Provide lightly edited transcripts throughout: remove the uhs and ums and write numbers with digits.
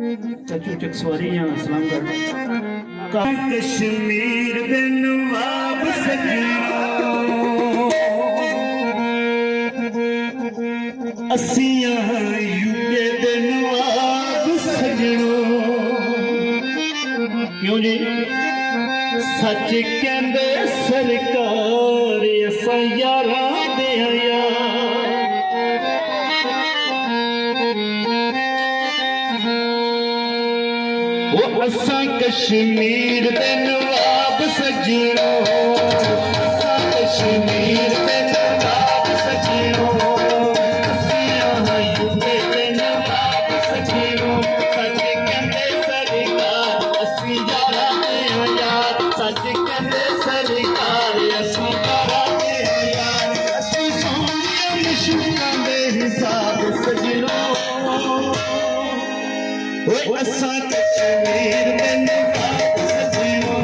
चाचू चकसवारी यहाँ सलाम कर कश्मीर दे नवाब सजनों असियां यूके दे नवाब सजनों क्यों जी सच कहंदे सरकार असां यारां दे वो असां कश्मीर दे नवाब सजनों असां कश्मीर दे नवाब सजनों असियां यूके दे नवाब सजनों सच कहंदे सरकार असीं यारां दे यार सच कहंदे सरकार असीं यारां दे यार असीं सोहणियां मशूकां दे हिसाब सजनों असां कश्मीर दे नवाब सजनों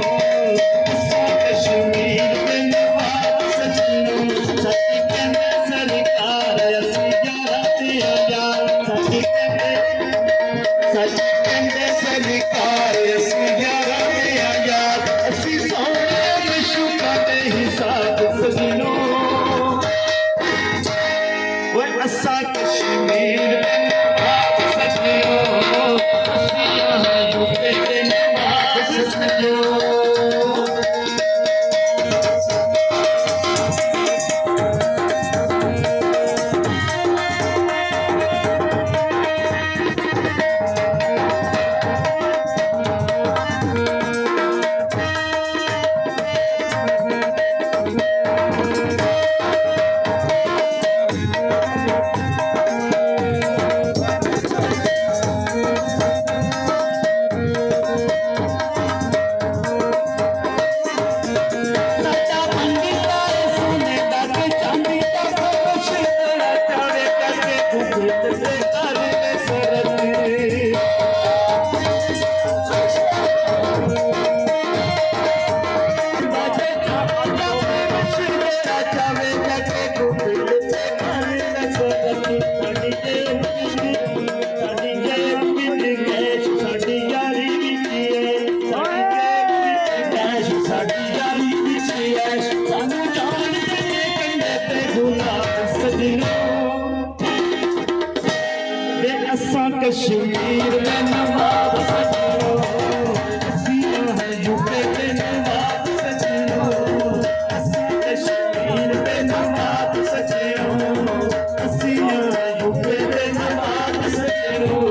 असां कश्मीर दे नवाब सजनों सच कहंदे सरकार असीं यारां दे यार सच कहंदे सरकार असीं यारां दे यार असीं सोहणियां मशूकां दे हिसाब सजनों असां कश्मीर दे नवाब सजनों कश्मीर में नवाब सजनों असियां यूके दे नवाब सजनों असां कश्मीर दे नवाब सजनों असियां यूके दे नवाब सजनों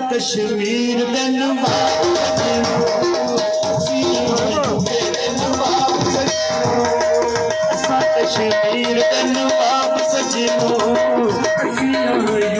ਕਸ਼ਮੀਰ ਦੇ ਨਵਾਬ ਸਜਣੋ ਅਸੀਂ ਯੂਪੀ ਦੇ ਨਵਾਬ ਸਜਣੋ ਅਸਾਂ ਕਸ਼ਮੀਰ ਦੇ ਨਵਾਬ ਸਜਣੋ ਅਸੀਂ